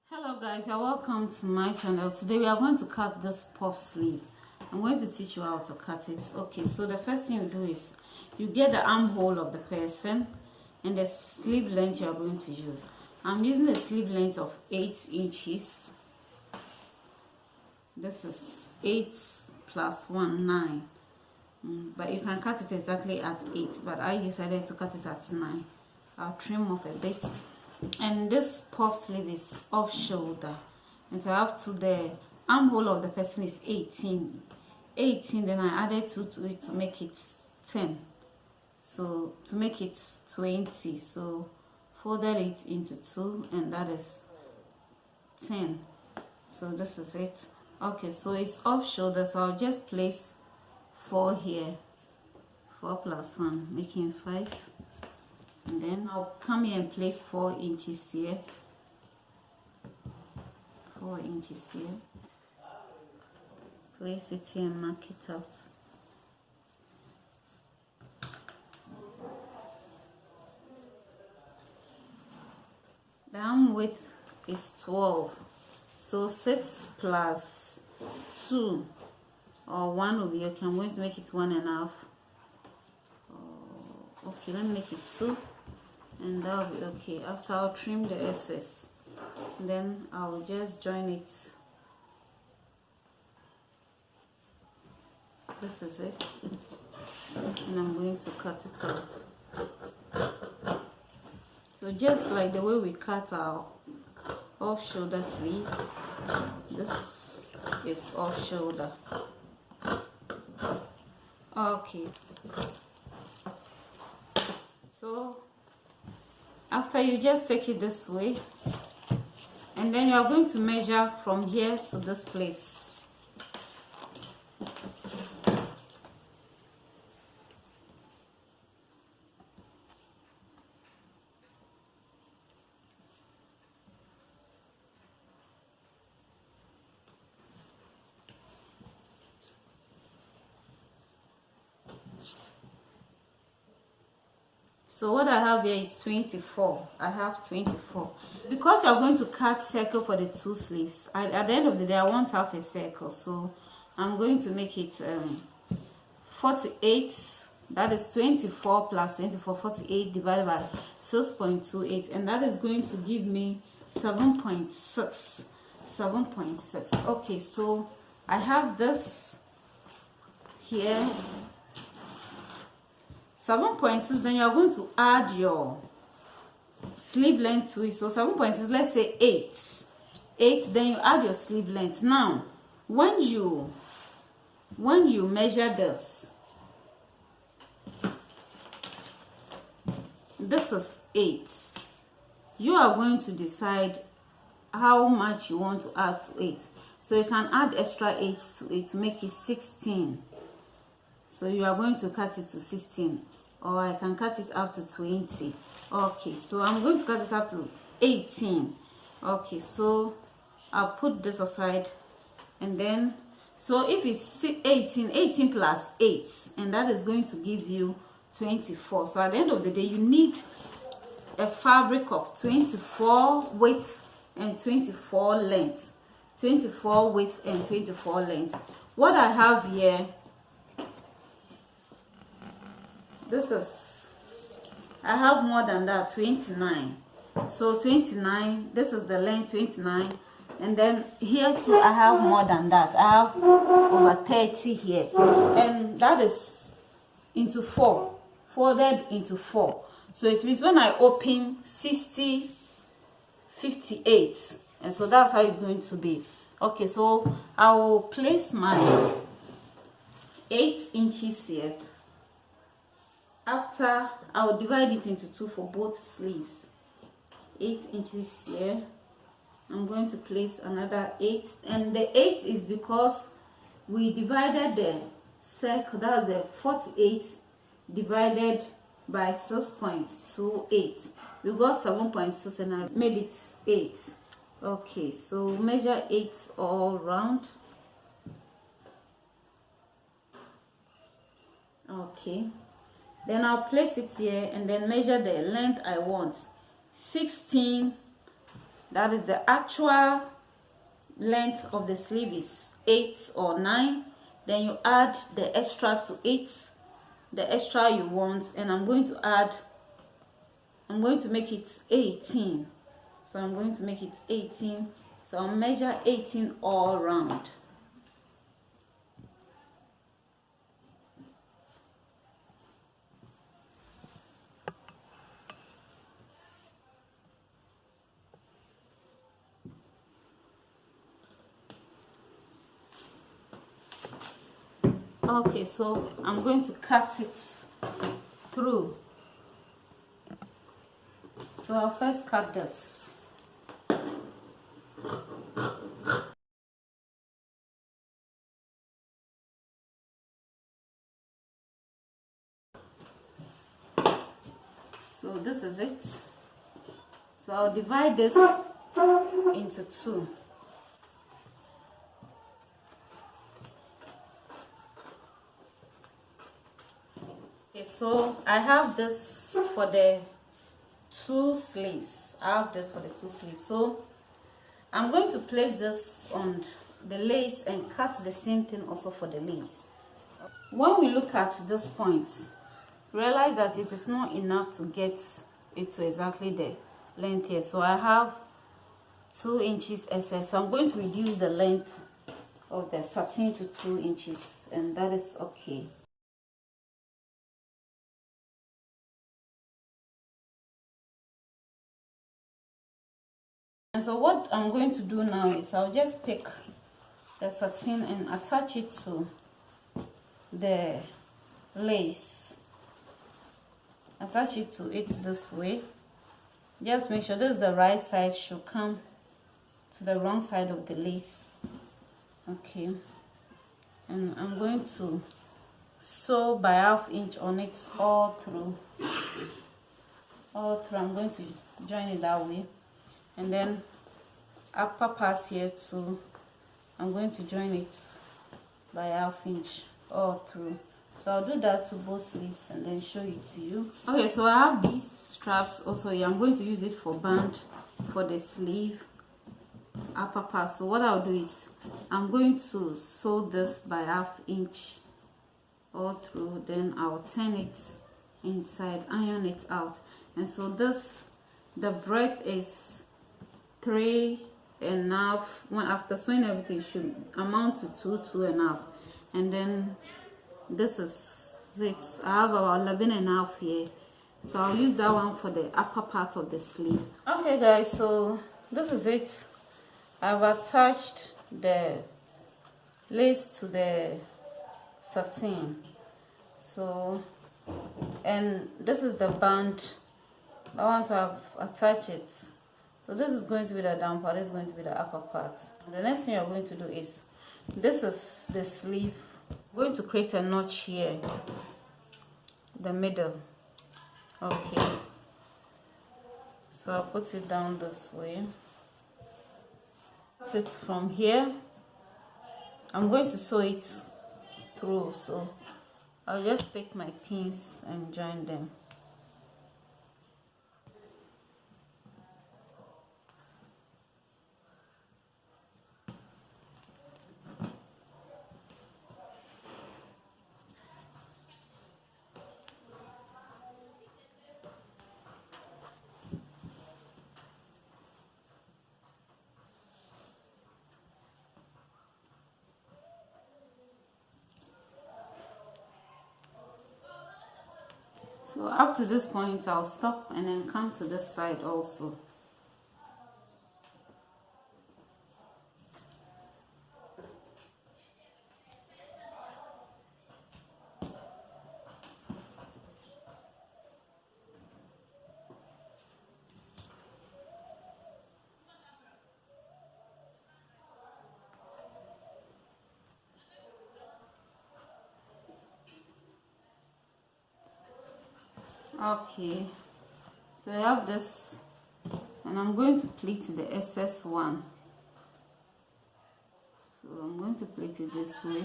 Hello guys, you're welcome to my channel. Today we are going to cut this puff sleeve. I'm going to teach you how to cut it. Okay, so the first thing you do is you get the armhole of the person and the sleeve length you are going to use. I'm using a sleeve length of 8 inches. This is 8 plus 1, 9. But you can cut it exactly at 8, but I decided to cut it at 9. I'll trim off a bit. And this puff sleeve is off shoulder, and so I have to, the armhole of the person is 18, then I added 2 to it to make it 10, so to make it 20, so folded it into 2, and that is 10. So this is it. Okay, so it's off shoulder, so I'll just place 4 here, 4 plus 1 making 5. And then I'll come here and place 4 inches here, 4 inches here, place it here and mark it out. The arm width is 12, so 6 plus 2 or 1 will be okay. I'm going to make it 1.5. Okay, let me make it 2. And that'll be okay. After, I'll trim the excess, then I'll just join it. This is it, and I'm going to cut it out. So just like the way we cut our off shoulder sleeve, this is off shoulder. Okay, so after, you just take it this way, and then you are going to measure from here to this place. So what I have here is 24. I have 24. Because you're going to cut circle for the 2 sleeves, at the end of the day I won't have a circle, so I'm going to make it 48. That is 24 plus 24, 48 divided by 6.28, and that is going to give me 7.6. 7.6. Okay, so I have this here, 7.6, then you are going to add your sleeve length to it. So 7.6, let's say 8, then you add your sleeve length. Now when you measure this is 8, you are going to decide how much you want to add to it. So you can add extra 8 to it to make it 16. So you are going to cut it to 16, or I can cut it up to 20. Okay, so I'm going to cut it up to 18. Okay, so I'll put this aside, and then, so if it's 18 plus 8, and that is going to give you 24. So at the end of the day, you need a fabric of 24 width and 24 length. 24 width and 24 length. What I have here, this is, I have more than that, 29. So 29, this is the length, 29, and then here too I have more than that. I have over 30 here, and that is into 4, folded into 4. So it means when I open 60, 58, and so that's how it's going to be. Okay, so I will place my 8 inches here. After, I'll divide it into 2 for both sleeves. 8 inches here. I'm going to place another 8, and the 8 is because we divided the circle, that's the 48 divided by 6.28. We got 7.6 and I made it 8. Okay, so measure 8 all round. Okay, then I'll place it here and then measure the length I want. 16 that is the actual length of the sleeve is 8 or 9, then you add the extra to 8, the extra you want, and I'm going to make it 18. So I'm going to make it 18. So I'll measure 18 all round. Okay, so I'm going to cut it through. So I'll first cut this. So this is it. So I'll divide this into 2. Okay, so I have this for the 2 sleeves. I have this for the 2 sleeves. So I'm going to place this on the lace and cut the same thing also for the lace. When we look at this point, realize that it is not enough to get it to exactly the length here. So I have 2 inches excess. So I'm going to reduce the length of the satin to 2 inches, and that is okay. And so what I'm going to do now is I'll just take the satin and attach it to the lace. Attach it to it this way. Just make sure this is the right side, should come to the wrong side of the lace. Okay, and I'm going to sew by 1/2 inch on it all through. I'm going to join it that way, and then upper part here too, I'm going to join it by 1/2 inch all through. So I'll do that to both sleeves and then show it to you. Okay, so I have these straps also here. I'm going to use it for band for the sleeve upper part. So what I'll do is I'm going to sew this by 1/2 inch all through, then I'll turn it inside, iron it out. And so this, the breadth is 3.5. when after sewing everything, it should amount to 2.5, and then this is it. I have about 11.5 here, so I'll use that one for the upper part of the sleeve. Okay guys, so this is it. I've attached the lace to the satin, so, and this is the band. I want to have attached it. So this is going to be the down part, this is going to be the upper part. The next thing you're going to do is, this is the sleeve. I'm going to create a notch here, the middle. Okay, so I'll put it down this way. Put it from here. I'm going to sew it through, so I'll just pick my pins and join them. So up to this point, I'll stop and then come to this side also. Okay, so I have this, and I'm going to pleat the excess one. So I'm going to pleat it this way.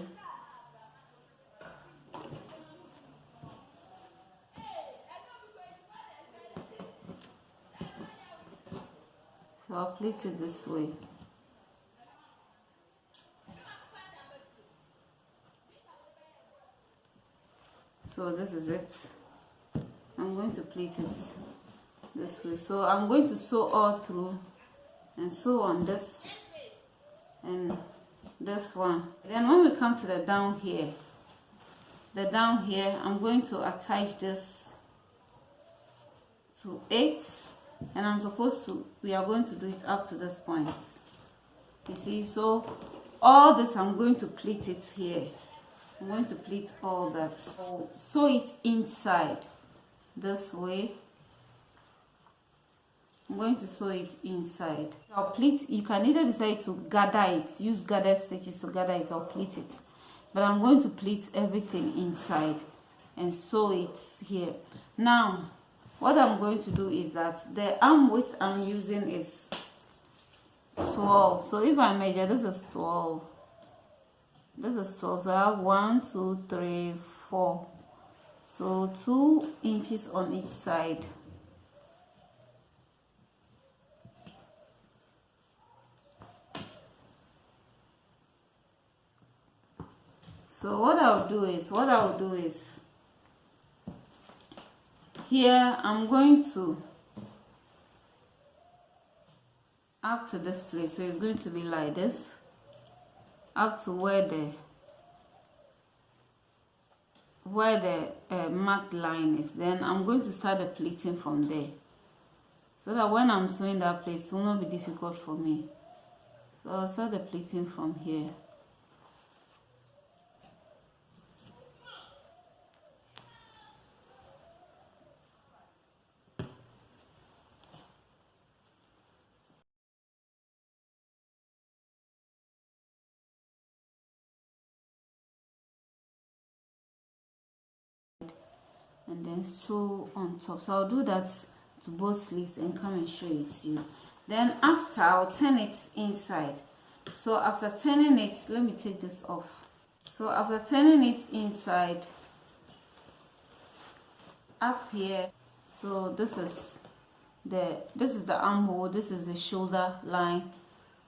So I'll pleat it this way. So this is it. I'm going to pleat it this way. So I'm going to sew all through and sew on this and this one. Then when we come to the down here, I'm going to attach this to 8, and we are going to do it up to this point. You see, so all this I'm going to pleat it here. I'm going to pleat all that. So sew it inside this way. I'm going to sew it inside. I'll pleat. You can either decide to gather it, use gather stitches to gather it, or pleat it. But I'm going to pleat everything inside and sew it here. Now, what I'm going to do is that the arm width I'm using is 12. So if I measure, this is 12. This is 12. So I have 1, 2, 3, 4. So 2 inches on each side. So what I'll do is here I'm going to up to this place. So it's going to be like this, up to where the marked line is. Then I'm going to start the pleating from there, so that when I'm sewing that place, it will not be difficult for me. So I'll start the pleating from here. And then sew on top. So I'll do that to both sleeves and come and show it to you. Then after, I'll turn it inside. So after turning it, let me take this off. So after turning it inside, up here, so this is the armhole, this is the shoulder line,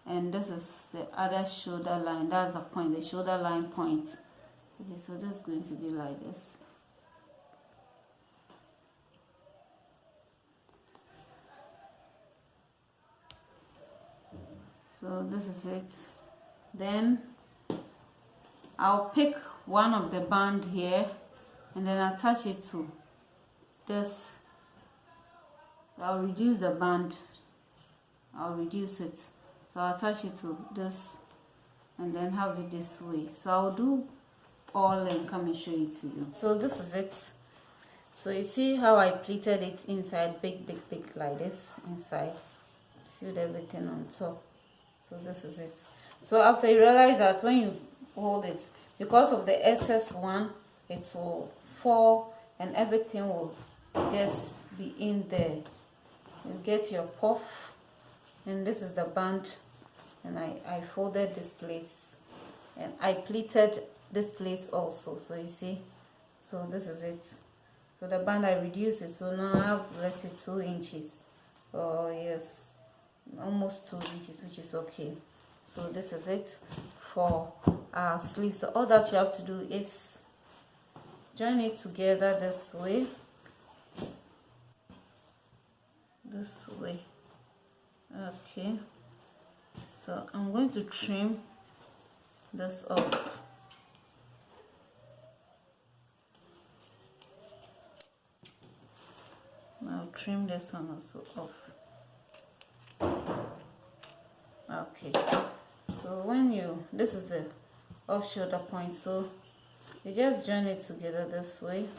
and this is the other shoulder line. That's the point, the shoulder line point. Okay, so this is going to be like this. So this is it. Then I'll pick one of the band here and then attach it to this. So I'll reduce the band. I'll reduce it. So I'll attach it to this and then have it this way. So I'll do all and come and show it to you. So this is it. So you see how I pleated it inside, big like this inside. Sewed everything on top. So this is it. So after you realize that when you hold it, because of the excess one, it will fall and everything will just be in there. You get your puff, and this is the band, and I folded this place and I pleated this place also. So you see, so this is it. So the band I reduced it, so now I have, let's say, 2 inches. Oh yes, almost 2 inches, which is okay. So this is it for our sleeve. So all that you have to do is join it together this way, okay. So I'm going to trim this off. I'll trim this one also off. Okay, so when this is the off shoulder point, so you just join it together this way.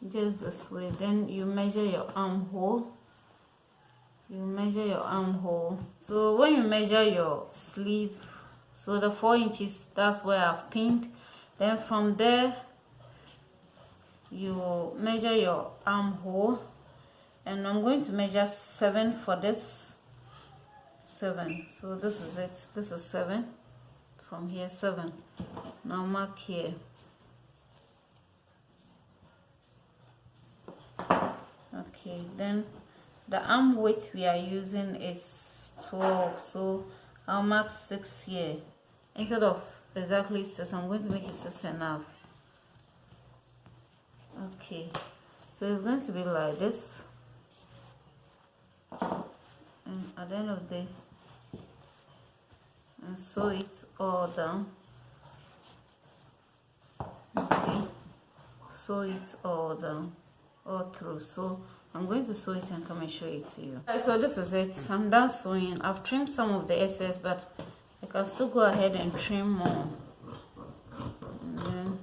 Just this way. Then you measure your armhole. So when you measure your sleeve, so the 4 inches, that's where I've pinned. Then from there you measure your armhole, and I'm going to measure 7 for this. 7. So this is it. This is 7. From here, 7. Now mark here. Okay, then the arm width we are using is 12, so I'll mark 6 here. Instead of exactly 6, I'm going to make it 6.5. Okay, so it's going to be like this, and at the end of the day, and sew it all down. See, sew it all down, all through. So I'm going to sew it and come and show it to you. So this is it. I'm done sewing. I've trimmed some of the excess, but I can still go ahead and trim more. And then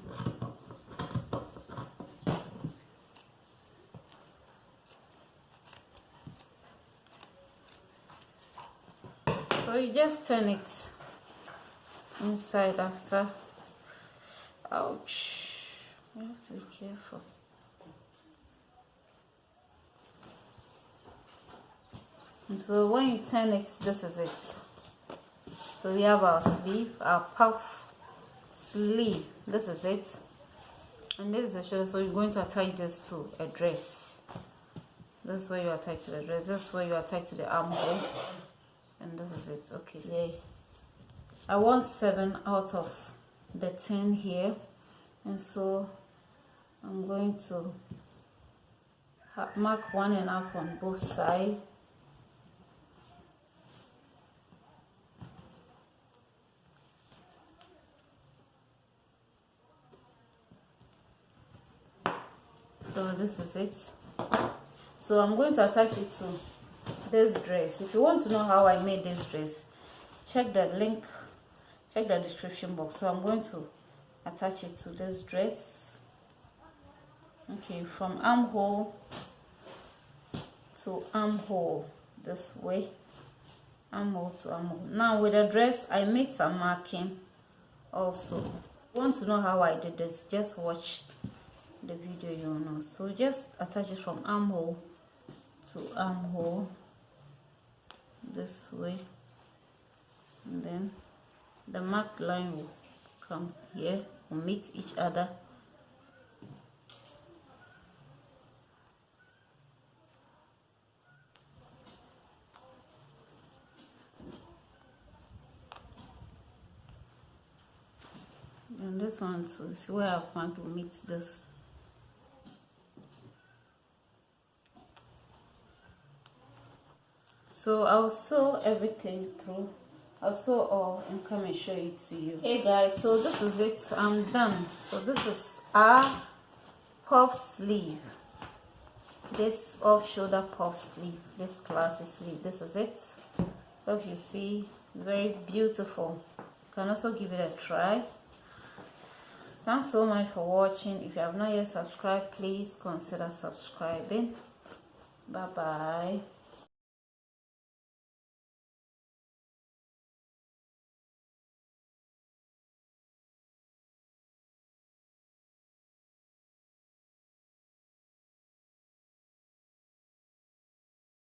so you just turn it inside after. Ouch, you have to be careful. And so when you turn it, this is it. So we have our sleeve, our puff sleeve. This is it, and this is the shoulder. So you're going to attach this to a dress. This is where you attach to the dress. This is where you attach to the armhole, and this is it. Okay, yay. I want 7 out of the 10 here, and so I'm going to mark 1.5 on both sides. So this is it. So I'm going to attach it to this dress. If you want to know how I made this dress, check the link, check the description box. So I'm going to attach it to this dress. Okay, from armhole to armhole, this way, armhole to armhole. Now with the dress, I made some marking also. If you want to know how I did this, just watch the video, you'll know. So just attach it from armhole to armhole this way, and then the marked line will come here, will meet each other. And this one too, see where I've marked will meet this. So I'll sew everything through. I'll sew all and come and show it to you. Hey guys, so this is it. I'm done. So this is our puff sleeve. This off-shoulder puff sleeve. This classy sleeve. This is it. Hope you see. Very beautiful. You can also give it a try. Thanks so much for watching. If you have not yet subscribed, please consider subscribing. Bye bye.